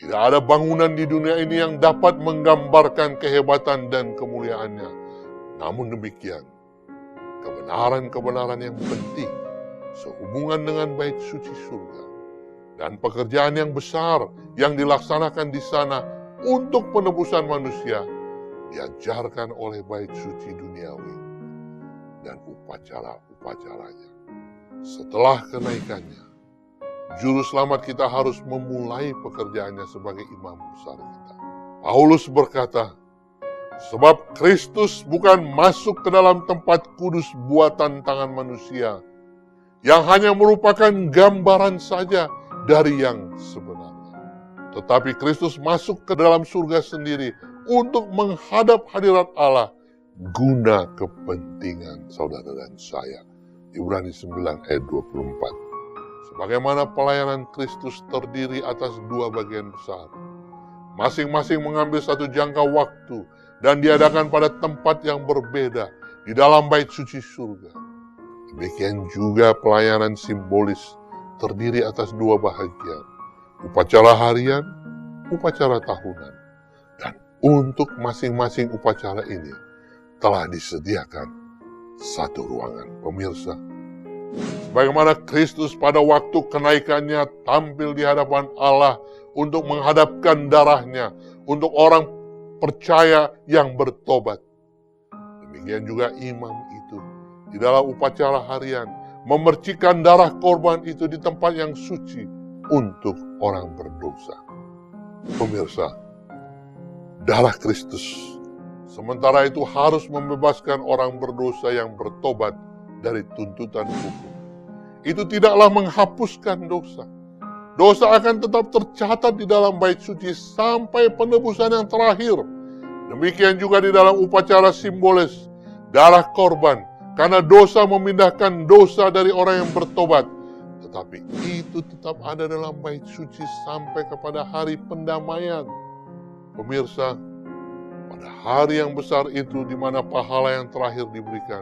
Tidak ada bangunan di dunia ini yang dapat menggambarkan kehebatan dan kemuliaannya. Namun demikian, kebenaran-kebenaran yang penting sehubungan dengan bait suci surga dan pekerjaan yang besar yang dilaksanakan di sana untuk penebusan manusia diajarkan oleh bait suci duniawi dan upacara-upacaranya. Setelah kenaikannya, juru selamat kita harus memulai pekerjaannya sebagai imam besar kita. Paulus berkata, sebab Kristus bukan masuk ke dalam tempat kudus buatan tangan manusia, yang hanya merupakan gambaran saja dari yang sebenarnya. Tetapi Kristus masuk ke dalam surga sendiri untuk menghadap hadirat Allah guna kepentingan saudara dan saya. Ibrani 9 ayat 24. Sebagaimana pelayanan Kristus terdiri atas 2 bagian besar. Masing-masing mengambil satu jangka waktu dan diadakan pada tempat yang berbeda di dalam bait suci surga. Demikian juga pelayanan simbolis terdiri atas 2 bahagian. Upacara harian, upacara tahunan. Dan untuk masing-masing upacara ini telah disediakan satu ruangan. Pemirsa, bagaimana Kristus pada waktu kenaikannya tampil di hadapan Allah untuk menghadapkan darahnya untuk orang percaya yang bertobat. Demikian juga imam itu di dalam upacara harian memercikan darah korban itu di tempat yang suci untuk orang berdosa. Pemirsa, darah Kristus sementara itu harus membebaskan orang berdosa yang bertobat dari tuntutan hukum. Itu tidaklah menghapuskan dosa. Dosa akan tetap tercatat di dalam bait suci sampai penebusan yang terakhir. Demikian juga di dalam upacara simbolis darah korban, karena dosa memindahkan dosa dari orang yang bertobat. Tetapi itu tetap ada dalam bait suci sampai kepada hari pendamaian. Pemirsa, pada hari yang besar itu di mana pahala yang terakhir diberikan,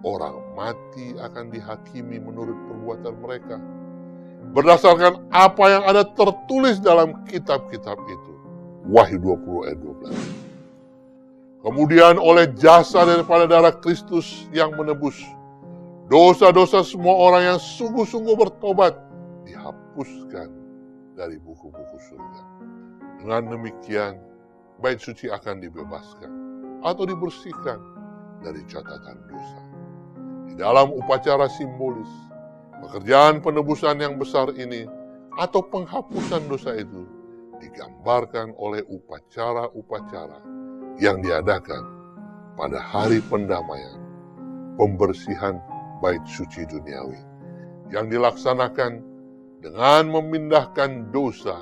orang mati akan dihakimi menurut perbuatan mereka. Berdasarkan apa yang ada tertulis dalam kitab-kitab itu. Wahyu 20 ayat 12. Kemudian oleh jasa daripada darah Kristus yang menebus, dosa-dosa semua orang yang sungguh-sungguh bertobat dihapuskan dari buku-buku surga. Dengan demikian, bait suci akan dibebaskan atau dibersihkan dari catatan dosa. Di dalam upacara simbolis, pekerjaan penebusan yang besar ini atau penghapusan dosa itu digambarkan oleh upacara-upacara yang diadakan pada hari pendamaian, pembersihan bait suci duniawi yang dilaksanakan dengan memindahkan dosa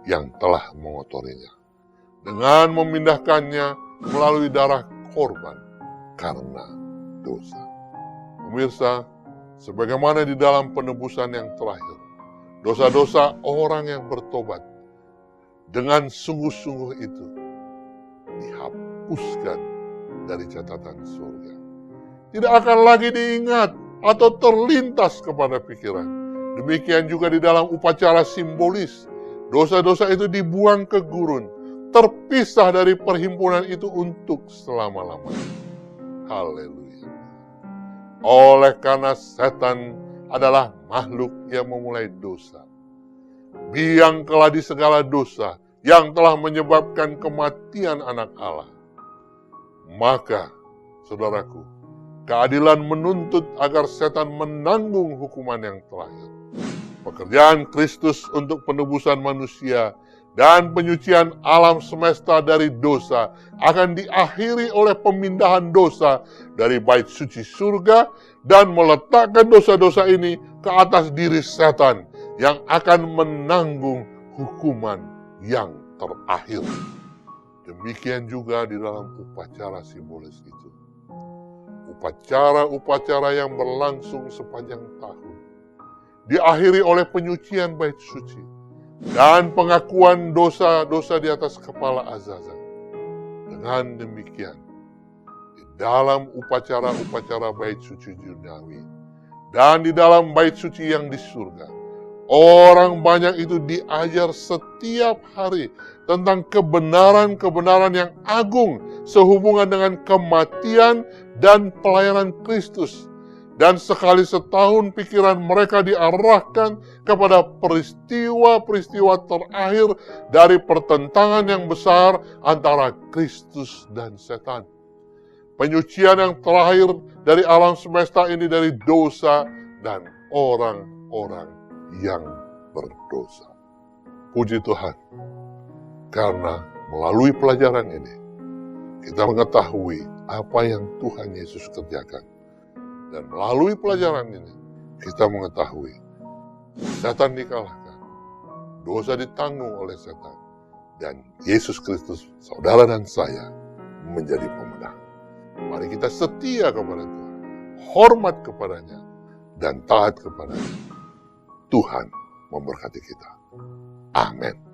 yang telah mengotorinya, dengan memindahkannya melalui darah korban karena dosa. Pemirsa, sebagaimana di dalam penebusan yang terakhir, dosa-dosa orang yang bertobat dengan sungguh-sungguh itu dihapuskan dari catatan surga. Tidak akan lagi diingat atau terlintas kepada pikiran. Demikian juga di dalam upacara simbolis, dosa-dosa itu dibuang ke gurun, terpisah dari perhimpunan itu untuk selama-lamanya. Haleluya. Oleh karena setan adalah makhluk yang memulai dosa, biang keladi segala dosa yang telah menyebabkan kematian anak Allah. Maka, saudaraku, keadilan menuntut agar setan menanggung hukuman yang terakhir. Pekerjaan Kristus untuk penebusan manusia dan penyucian alam semesta dari dosa akan diakhiri oleh pemindahan dosa dari bait suci surga dan meletakkan dosa-dosa ini ke atas diri setan yang akan menanggung hukuman yang terakhir. Demikian juga di dalam upacara simbolis itu. Upacara-upacara yang berlangsung sepanjang tahun diakhiri oleh penyucian bait suci dan pengakuan dosa-dosa di atas kepala Azazel. Dengan demikian, di dalam upacara-upacara bait suci duniawi dan di dalam bait suci yang di surga, orang banyak itu diajar setiap hari tentang kebenaran-kebenaran yang agung sehubungan dengan kematian dan pelayanan Kristus. Dan sekali setahun pikiran mereka diarahkan kepada peristiwa-peristiwa terakhir dari pertentangan yang besar antara Kristus dan setan. Penyucian yang terakhir dari alam semesta ini dari dosa dan orang-orang yang berdosa. Puji Tuhan, karena melalui pelajaran ini, kita mengetahui apa yang Tuhan Yesus kerjakan. Dan melalui pelajaran ini, kita mengetahui setan dikalahkan, dosa ditanggung oleh setan, dan Yesus Kristus, saudara dan saya, menjadi pemenang. Mari kita setia kepada Tuhan, hormat kepadanya, dan taat kepadanya. Tuhan memberkati kita. Amin.